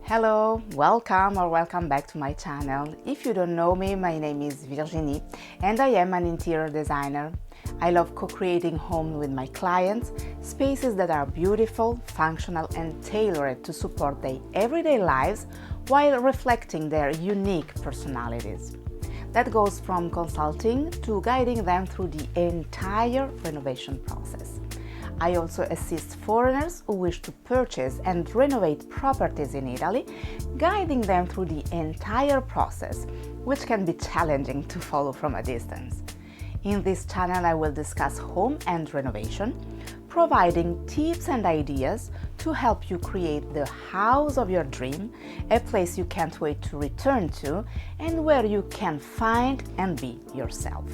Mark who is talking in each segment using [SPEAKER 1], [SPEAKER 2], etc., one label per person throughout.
[SPEAKER 1] Hello, welcome back to my channel. If you don't know me, my name is Virginie and I am an interior designer. I love co-creating homes with my clients, spaces that are beautiful, functional and tailored to support their everyday lives while reflecting their unique personalities. That goes from consulting to guiding them through the entire renovation process. I also assist foreigners who wish to purchase and renovate properties in Italy, guiding them through the entire process, which can be challenging to follow from a distance. In this channel, I will discuss home and renovation, providing tips and ideas to help you create the house of your dream, a place you can't wait to return to, and where you can find and be yourself.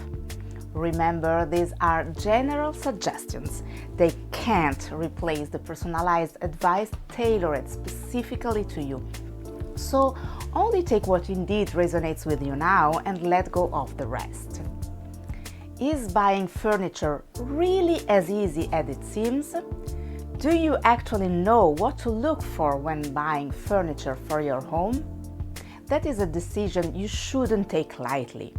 [SPEAKER 1] Remember, these are general suggestions. They can't replace the personalized advice tailored specifically to you. So only take what indeed resonates with you now and let go of the rest. Is buying furniture really as easy as it seems? Do you actually know what to look for when buying furniture for your home? That is a decision you shouldn't take lightly.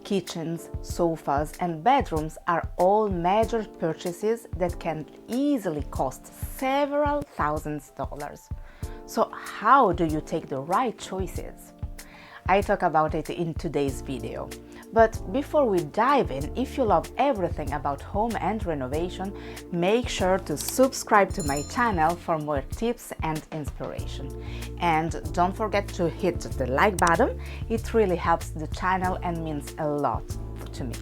[SPEAKER 1] Kitchens, sofas and bedrooms are all major purchases that can easily cost several thousands of dollars. So how do you take the right choices? I talk about it in today's video. But before we dive in, if you love everything about home and renovation, make sure to subscribe to my channel for more tips and inspiration. And don't forget to hit the like button, it really helps the channel and means a lot to me.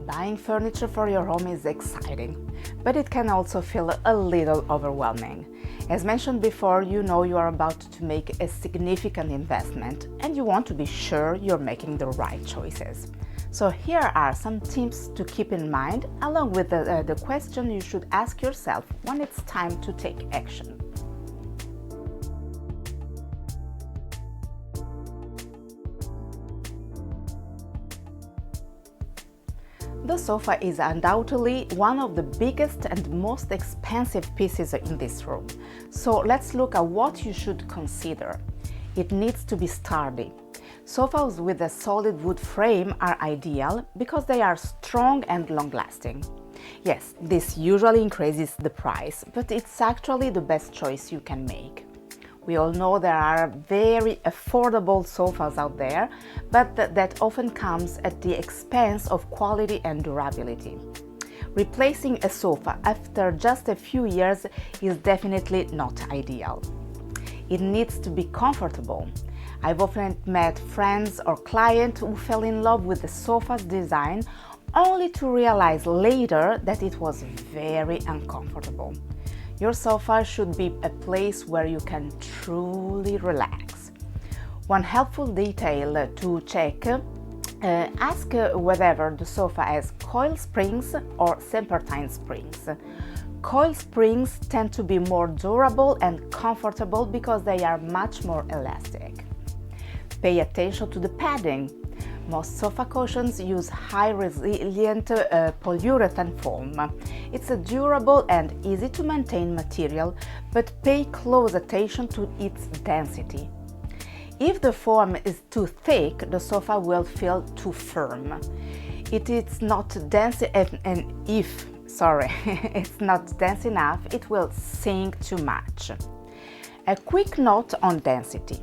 [SPEAKER 1] Buying furniture for your home is exciting, but it can also feel a little overwhelming. As mentioned before, you know you are about to make a significant investment and you want to be sure you're making the right choices. So here are some tips to keep in mind, along with the question you should ask yourself when it's time to take action. The sofa is undoubtedly one of the biggest and most expensive pieces in this room. So let's look at what you should consider. It needs to be sturdy. Sofas with a solid wood frame are ideal because they are strong and long-lasting. Yes, this usually increases the price, but it's actually the best choice you can make. We all know there are very affordable sofas out there, but that often comes at the expense of quality and durability. Replacing a sofa after just a few years is definitely not ideal. It needs to be comfortable. I've often met friends or clients who fell in love with the sofa's design only to realize later that it was very uncomfortable. Your sofa should be a place where you can truly relax. One helpful detail to check, ask whether the sofa has coil springs or serpentine springs. Coil springs tend to be more durable and comfortable because they are much more elastic. Pay attention to the padding. Most sofa cushions use high resilient polyurethane foam. It's a durable and easy to maintain material, but pay close attention to its density. If the foam is too thick, the sofa will feel too firm. It's not dense it's not dense enough, it will sink too much. A quick note on density.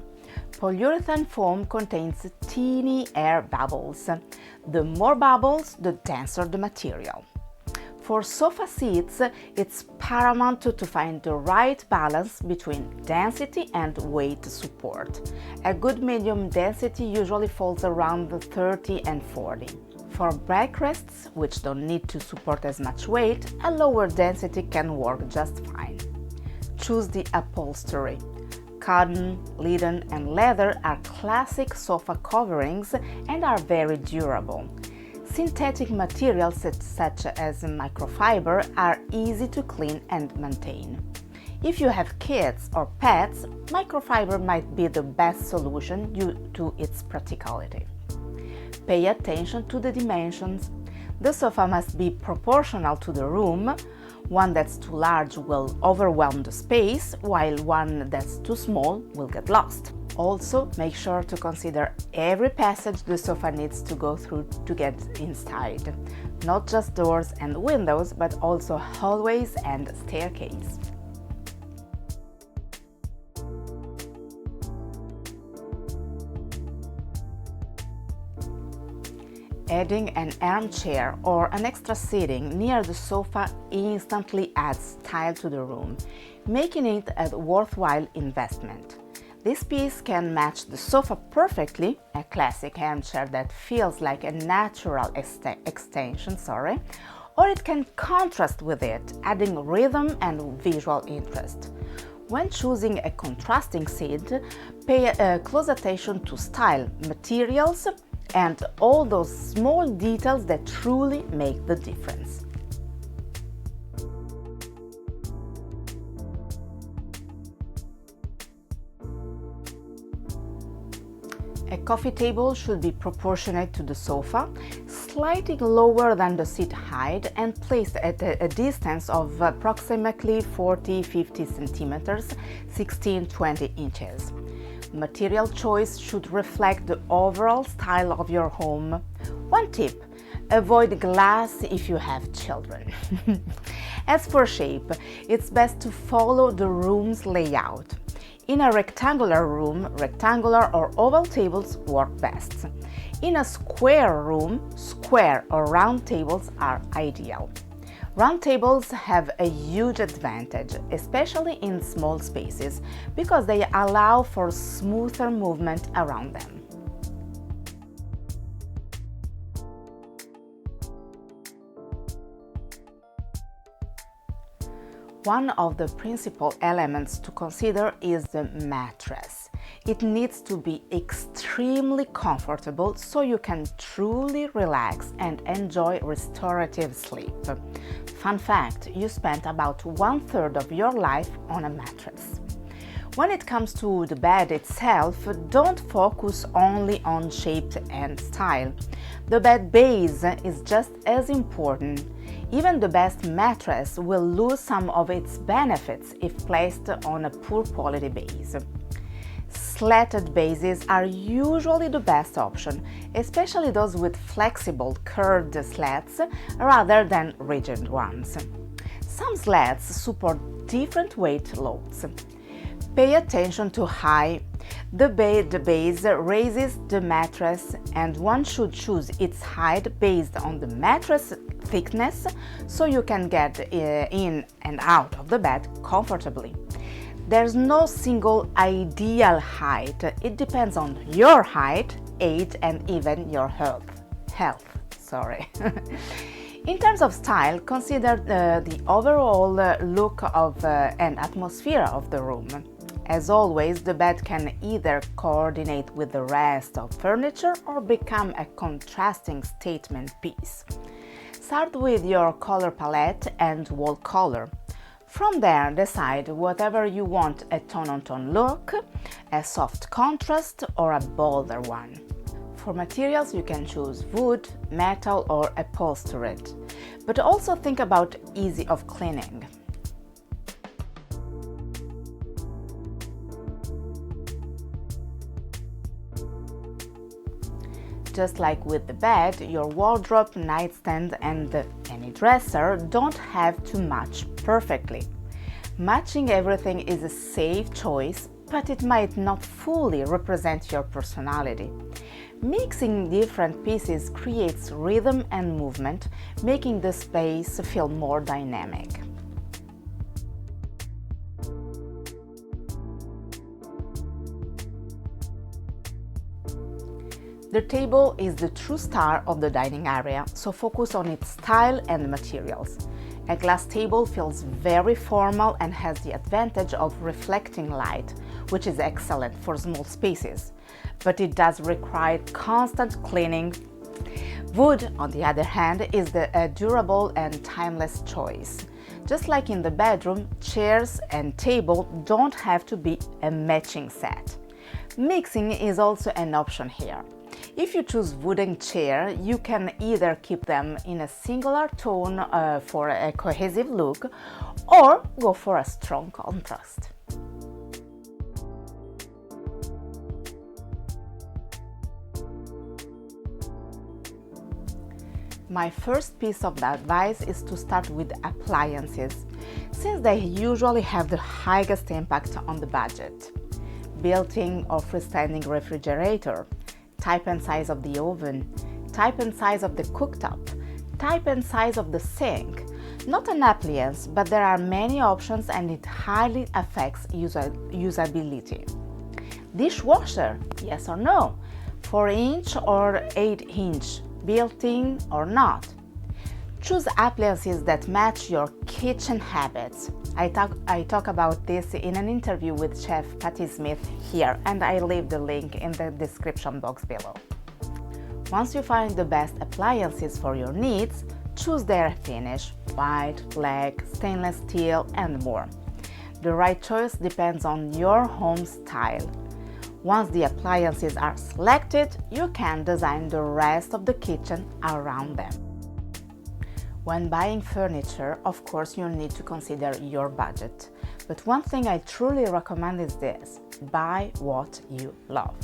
[SPEAKER 1] Polyurethane foam contains teeny air bubbles. The more bubbles, the denser the material. For sofa seats, it's paramount to find the right balance between density and weight support. A good medium density usually falls around 30 and 40. For backrests, which don't need to support as much weight, a lower density can work just fine. Choose the upholstery. Cotton, linen and leather are classic sofa coverings and are very durable. Synthetic materials such as microfiber are easy to clean and maintain. If you have kids or pets, microfiber might be the best solution due to its practicality. Pay attention to the dimensions. The sofa must be proportional to the room. One that's too large will overwhelm the space, while one that's too small will get lost. Also, make sure to consider every passage the sofa needs to go through to get inside. Not just doors and windows, but also hallways and staircase. Adding an armchair or an extra seating near the sofa instantly adds style to the room, making it a worthwhile investment. This piece can match the sofa perfectly, a classic armchair that feels like a natural extension, or it can contrast with it, adding rhythm and visual interest. When choosing a contrasting seat, pay close attention to style, materials, and all those small details that truly make the difference. A coffee table should be proportionate to the sofa, slightly lower than the seat height and placed at a distance of approximately 40-50 centimeters, 16-20 inches. Material choice should reflect the overall style of your home. One tip: avoid glass if you have children. As for shape, it's best to follow the room's layout. In a rectangular room, rectangular or oval tables work best. In a square room, square or round tables are ideal. Round tables have a huge advantage, especially in small spaces, because they allow for smoother movement around them. One of the principal elements to consider is the mattress. It needs to be extremely comfortable so you can truly relax and enjoy restorative sleep. Fun fact, you spent about 1/3 of your life on a mattress. When it comes to the bed itself, don't focus only on shape and style. The bed base is just as important. Even the best mattress will lose some of its benefits if placed on a poor quality base. Slatted bases are usually the best option, especially those with flexible curved slats rather than rigid ones. Some slats support different weight loads. Pay attention to height. The base raises the mattress, and one should choose its height based on the mattress thickness so you can get in and out of the bed comfortably. There's no single ideal height. It depends on your height, age, and even your health. In terms of style, consider the overall look of and atmosphere of the room. As always, the bed can either coordinate with the rest of furniture or become a contrasting statement piece. Start with your color palette and wall color. From there, decide whatever you want: a tone-on-tone look, a soft contrast, or a bolder one. For materials, you can choose wood, metal, or upholstered, but also think about ease of cleaning. Just like with the bed, your wardrobe, nightstand, and any dresser don't have to match perfectly. Matching everything is a safe choice, but it might not fully represent your personality. Mixing different pieces creates rhythm and movement, making the space feel more dynamic. The table is the true star of the dining area, so focus on its style and materials. A glass table feels very formal and has the advantage of reflecting light, which is excellent for small spaces, but it does require constant cleaning. Wood, on the other hand, is a durable and timeless choice. Just like in the bedroom, chairs and table don't have to be a matching set. Mixing is also an option here. If you choose wooden chair, you can either keep them in a singular tone for a cohesive look, or go for a strong contrast. My first piece of advice is to start with appliances, since they usually have the highest impact on the budget. Built-in or freestanding refrigerator, type and size of the oven, type and size of the cooktop, type and size of the sink. Not an appliance, but there are many options and it highly affects usability. Dishwasher, yes or no? 4-inch or 8-inch? Built-in or not? Choose appliances that match your kitchen habits. I talk about this in an interview with Chef Patti Smith here, and I leave the link in the description box below. Once you find the best appliances for your needs, choose their finish: white, black, stainless steel, and more. The right choice depends on your home style. Once the appliances are selected, you can design the rest of the kitchen around them. When buying furniture, of course, you'll need to consider your budget. But one thing I truly recommend is this: buy what you love.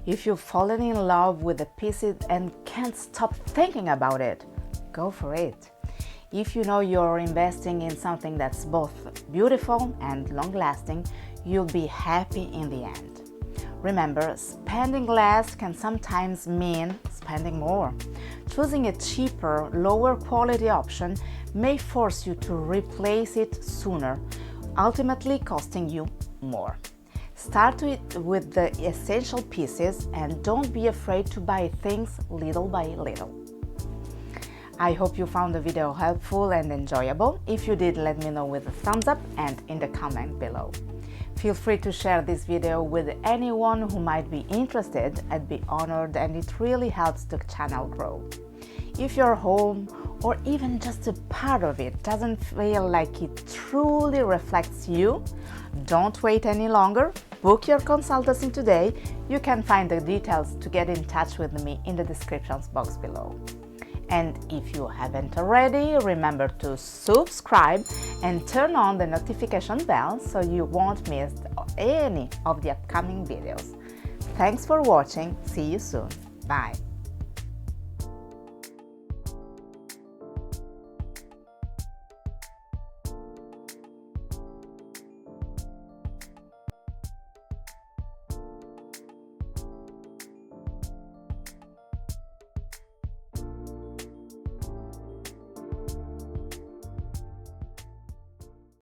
[SPEAKER 1] If you've fallen in love with a piece and can't stop thinking about it, go for it. If you know you're investing in something that's both beautiful and long-lasting, you'll be happy in the end. Remember, spending less can sometimes mean spending more. Choosing a cheaper, lower quality option may force you to replace it sooner, ultimately costing you more. Start with the essential pieces and don't be afraid to buy things little by little. I hope you found the video helpful and enjoyable. If you did, let me know with a thumbs up and in the comment below. Feel free to share this video with anyone who might be interested. I'd be honored, and it really helps the channel grow. If your home, or even just a part of it, doesn't feel like it truly reflects you, don't wait any longer. Book your consultation today. You can find the details to get in touch with me in the description box below. And if you haven't already, remember to subscribe and turn on the notification bell so you won't miss any of the upcoming videos. Thanks for watching. See you soon. Bye.